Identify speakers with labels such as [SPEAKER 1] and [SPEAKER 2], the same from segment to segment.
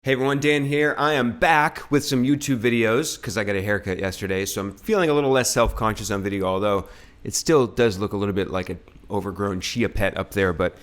[SPEAKER 1] Hey everyone, Dan here. I am back with some YouTube videos because I got a haircut yesterday, so I'm feeling a little less self-conscious on video, although it still does look a little bit like an overgrown chia pet up there, but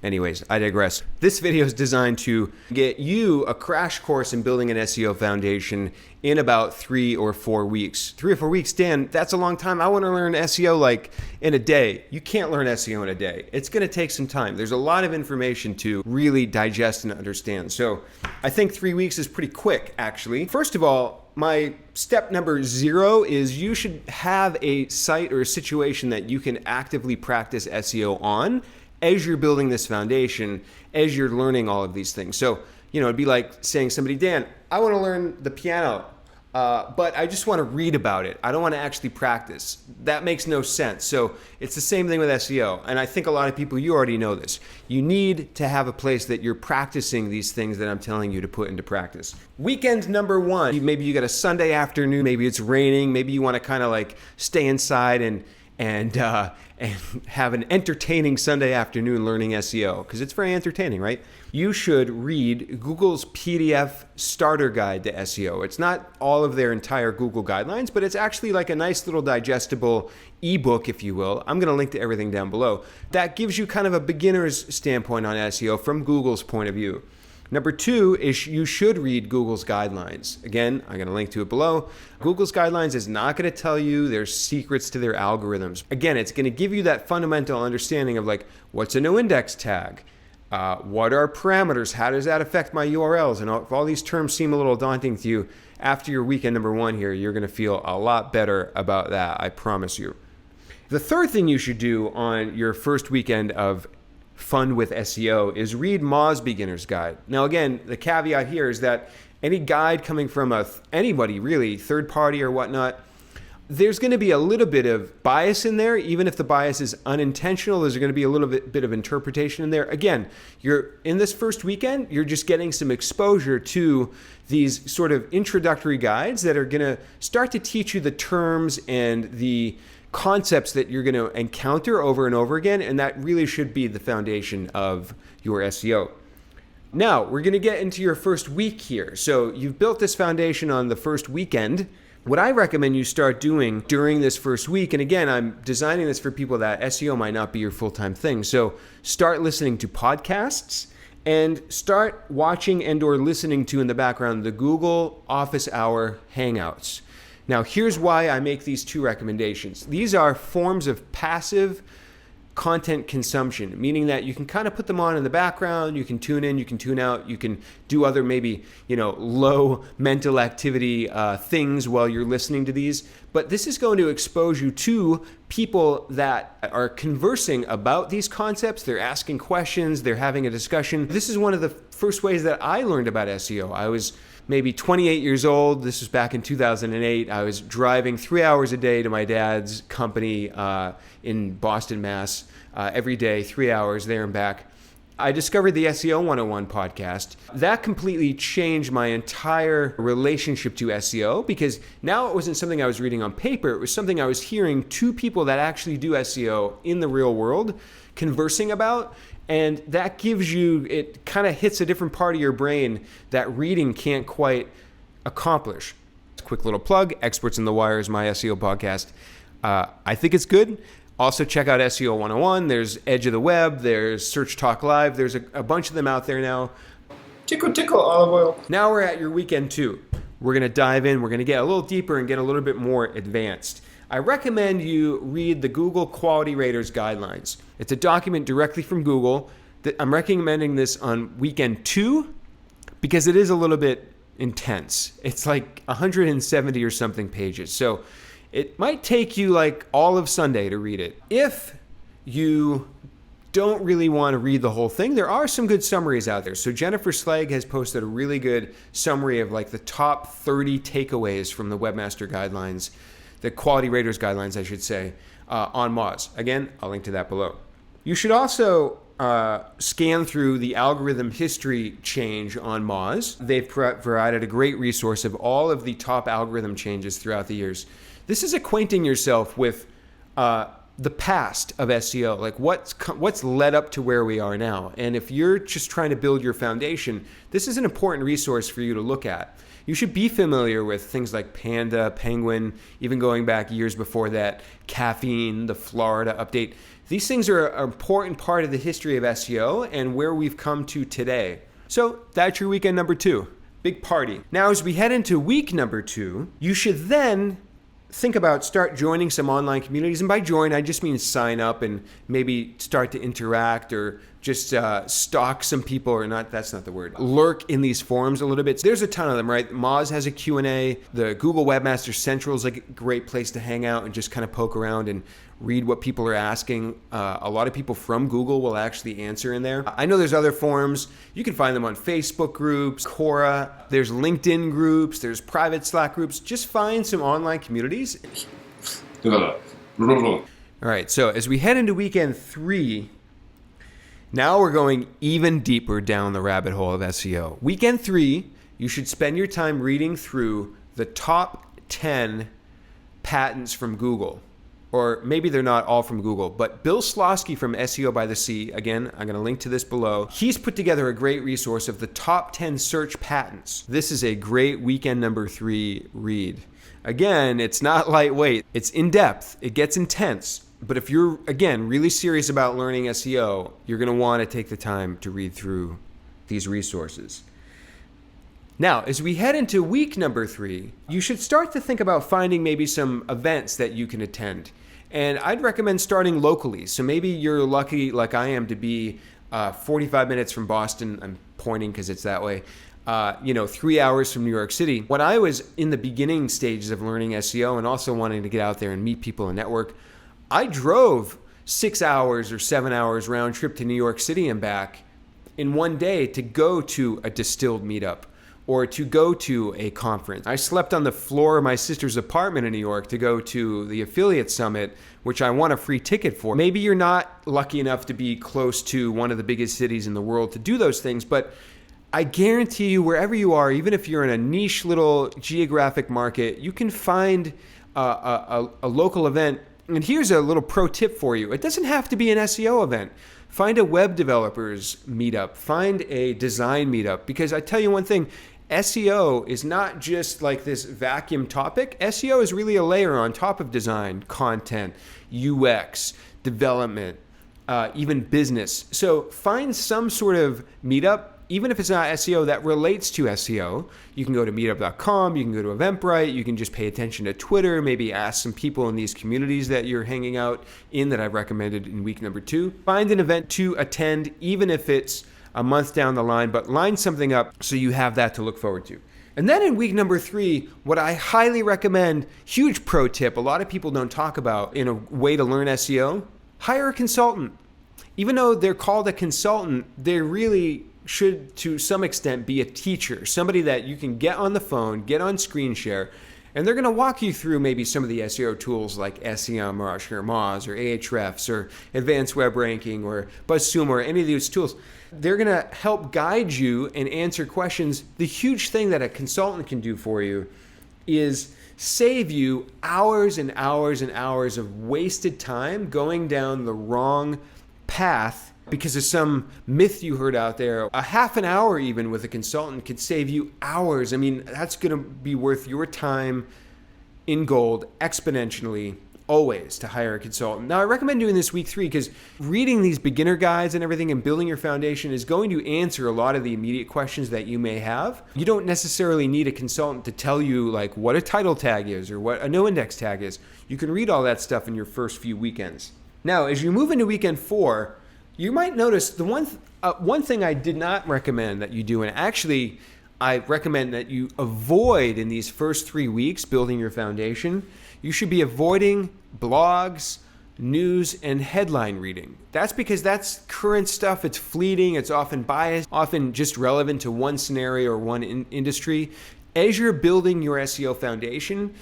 [SPEAKER 1] anyways, I digress. This video is designed to get you a crash course in building an SEO foundation in about 3 or 4 weeks. 3 or 4 weeks, Dan, that's a long time. I want to learn SEO like in a day. You can't learn SEO in a day. It's going to take some time. There's a lot of information to really digest and understand. So I think 3 weeks is pretty quick, actually. First of all, my step number 0 is you should have a site or a situation that you can actively practice SEO on as you're building this foundation, as you're learning all of these things. So, it'd be like saying somebody, Dan, I want to learn the piano, but I just want to read about it. I don't want to actually practice. That makes no sense. So it's the same thing with SEO. And I think a lot of people, you already know this. You need to have a place that you're practicing these things that I'm telling you to put into practice. Weekend number 1, maybe you got a Sunday afternoon, maybe it's raining, maybe you want to kind of like stay inside and have an entertaining Sunday afternoon learning SEO, because it's very entertaining, right? You should read Google's PDF starter guide to SEO. It's not all of their entire Google guidelines, but it's actually like a nice little digestible ebook, if you will. I'm going to link to everything down below. That gives you kind of a beginner's standpoint on SEO from Google's point of view. Number 2 is you should read Google's guidelines. Again, I'm going to link to it below. Google's guidelines is not going to tell you their secrets to their algorithms. Again, it's going to give you that fundamental understanding of like, what's a no index tag? What are parameters? How does that affect my URLs? And if all these terms seem a little daunting to you, after your weekend number 1 here, you're going to feel a lot better about that, I promise you. The third thing you should do on your first weekend of fun with SEO is read Moz Beginner's Guide. Now again, the caveat here is that any guide coming from anybody really, third party or whatnot, there's going to be a little bit of bias in there. Even if the bias is unintentional, there's going to be a little bit of interpretation in there. Again, you're in this first weekend, you're just getting some exposure to these sort of introductory guides that are going to start to teach you the terms and the concepts that you're going to encounter over and over again, and that really should be the foundation of your SEO. Now, we're going to get into your first week here. So you've built this foundation on the first weekend. What I recommend you start doing during this first week, and again, I'm designing this for people that SEO might not be your full-time thing, so start listening to podcasts and start watching and or listening to in the background the Google Office Hour Hangouts. Now, here's why I make these 2 recommendations. These are forms of passive content consumption, meaning that you can kind of put them on in the background, you can tune in, you can tune out, you can do other maybe, low mental activity things while you're listening to these. But this is going to expose you to people that are conversing about these concepts. They're asking questions, they're having a discussion. This is one of the first ways that I learned about SEO. I was maybe 28 years old. This was back in 2008. I was driving 3 hours a day to my dad's company in Boston, Mass. Every day, 3 hours there and back. I discovered the SEO 101 podcast. That completely changed my entire relationship to SEO, because now it wasn't something I was reading on paper. It was something I was hearing 2 people that actually do SEO in the real world conversing about. And that gives you, it kind of hits a different part of your brain that reading can't quite accomplish. Quick little plug, Experts in the Wire is my SEO podcast. I think it's good. Also check out SEO 101. There's Edge of the Web. There's Search Talk Live. There's a bunch of them out there now. Tickle, tickle, olive oil. Now we're at your weekend 2. We're going to dive in. We're going to get a little deeper and get a little bit more advanced. I recommend you read the Google Quality Raters Guidelines. It's a document directly from Google. I'm recommending this on weekend 2 because it is a little bit intense. It's like 170 or something pages. So it might take you like all of Sunday to read it. If you don't really want to read the whole thing, there are some good summaries out there. So Jennifer Slag has posted a really good summary of like the top 30 takeaways from the Webmaster Guidelines, the Quality Raters Guidelines, I should say, on Moz. Again, I'll link to that below. You should also scan through the algorithm history change on Moz. They've provided a great resource of all of the top algorithm changes throughout the years. This is acquainting yourself with the past of SEO, like what's led up to where we are now. And if you're just trying to build your foundation, this is an important resource for you to look at. You should be familiar with things like Panda, Penguin, even going back years before that, Caffeine, the Florida update. These things are an important part of the history of SEO and where we've come to today. So that's your weekend number 2. Big party. Now, as we head into week number 2, you should then think about start joining some online communities. And by join, I just mean sign up and maybe start to interact or just stalk some people, or not, that's not the word, lurk in these forums a little bit. There's a ton of them, right? Moz has a Q&A. The Google Webmaster Central is like a great place to hang out and just kind of poke around and read what people are asking. A lot of people from Google will actually answer in there. I know there's other forums. You can find them on Facebook groups, Quora. There's LinkedIn groups. There's private Slack groups. Just find some online communities. All right, so as we head into weekend 3, now we're going even deeper down the rabbit hole of SEO. Weekend 3, you should spend your time reading through the top 10 patents from Google. Or maybe they're not all from Google, but Bill Slosky from SEO by the Sea, again, I'm going to link to this below. He's put together a great resource of the top 10 search patents. This is a great weekend number 3 read. Again, it's not lightweight. It's in-depth. It gets intense. But if you're, again, really serious about learning SEO, you're going to want to take the time to read through these resources. Now, as we head into week number 3, you should start to think about finding maybe some events that you can attend. And I'd recommend starting locally. So maybe you're lucky, like I am, to be 45 minutes from Boston. I'm pointing because it's that way. 3 hours from New York City. When I was in the beginning stages of learning SEO and also wanting to get out there and meet people and network, I drove 6 hours or 7 hours round trip to New York City and back in one day to go to a distilled meetup or to go to a conference. I slept on the floor of my sister's apartment in New York to go to the affiliate summit, which I won a free ticket for. Maybe you're not lucky enough to be close to one of the biggest cities in the world to do those things, but I guarantee you, wherever you are, even if you're in a niche little geographic market, you can find a local event. And here's a little pro tip for you. It doesn't have to be an SEO event. Find a web developers meetup. Find a design meetup. Because I tell you one thing, SEO is not just like this vacuum topic. SEO is really a layer on top of design, content, UX, development, even business. So find some sort of meetup, even if it's not SEO, that relates to SEO. You can go to meetup.com, you can go to Eventbrite, you can just pay attention to Twitter, maybe ask some people in these communities that you're hanging out in that I've recommended in week number 2. Find an event to attend, even if it's a month down the line, but line something up so you have that to look forward to. And then in week number 3, what I highly recommend, huge pro tip, a lot of people don't talk about in a way to learn SEO, hire a consultant. Even though they're called a consultant, they really should, to some extent, be a teacher, somebody that you can get on the phone, get on screen share, and they're going to walk you through maybe some of the SEO tools like SEMrush or Moz or Ahrefs or Advanced Web Ranking or BuzzSumo or any of these tools. They're going to help guide you and answer questions. The huge thing that a consultant can do for you is save you hours and hours and hours of wasted time going down the wrong path because of some myth you heard out there. A half an hour even with a consultant could save you hours. I mean, that's going to be worth your time in gold exponentially always to hire a consultant. Now, I recommend doing this week 3 because reading these beginner guides and everything and building your foundation is going to answer a lot of the immediate questions that you may have. You don't necessarily need a consultant to tell you like what a title tag is or what a no index tag is. You can read all that stuff in your first few weekends. Now, as you move into weekend 4, you might notice the one thing I did not recommend that you do, and actually I recommend that you avoid in these first 3 weeks building your foundation. You should be avoiding blogs, news, and headline reading. That's because that's current stuff. It's fleeting. It's often biased, often just relevant to one scenario or one industry. As you're building your SEO foundation,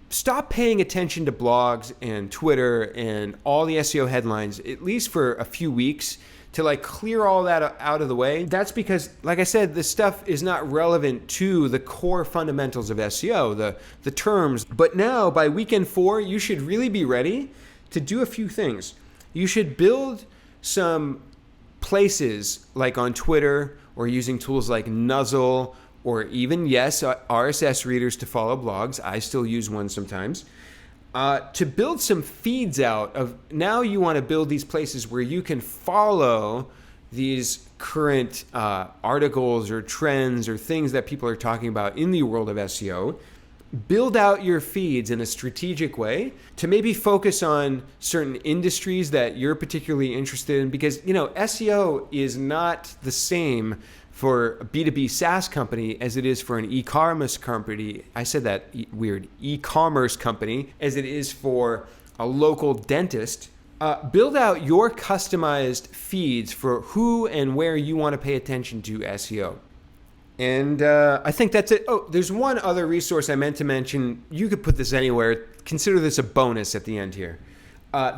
[SPEAKER 1] stop paying attention to blogs and Twitter and all the SEO headlines, at least for a few weeks, to like clear all that out of the way. That's because, like I said, this stuff is not relevant to the core fundamentals of SEO, the terms. But now by weekend 4, you should really be ready to do a few things. You should build some places like on Twitter or using tools like Nuzzle or even, yes, RSS readers to follow blogs. I still use one sometimes. To build some feeds out of, now you want to build these places where you can follow these current articles or trends or things that people are talking about in the world of SEO. Build out your feeds in a strategic way to maybe focus on certain industries that you're particularly interested in, because SEO is not the same for a B2B SaaS company as it is for an e-commerce company. I said that weird, e-commerce company, as it is for a local dentist. Build out your customized feeds for who and where you want to pay attention to SEO. And I think that's it. Oh, there's one other resource I meant to mention. You could put this anywhere. Consider this a bonus at the end here.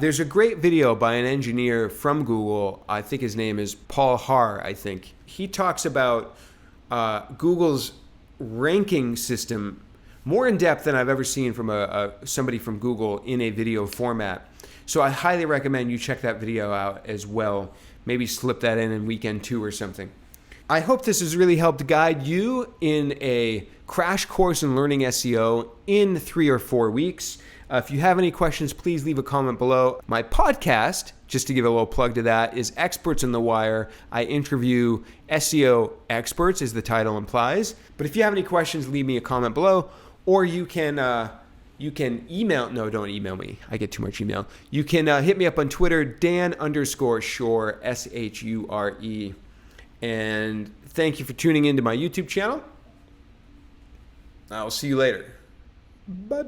[SPEAKER 1] There's a great video by an engineer from Google. I think his name is Paul Haar, I think. He talks about Google's ranking system more in depth than I've ever seen from somebody from Google in a video format. So I highly recommend you check that video out as well. Maybe slip that in weekend 2 or something. I hope this has really helped guide you in a crash course in learning SEO in 3 or 4 weeks. If you have any questions, please leave a comment below. My podcast, just to give a little plug to that, is Experts in the Wire. I interview SEO experts, as the title implies. But if you have any questions, leave me a comment below, or you can email. No, don't email me. I get too much email. You can hit me up on Twitter, Dan_Shure, SHURE. And thank you for tuning into my YouTube channel. I'll see you later. Bye-bye.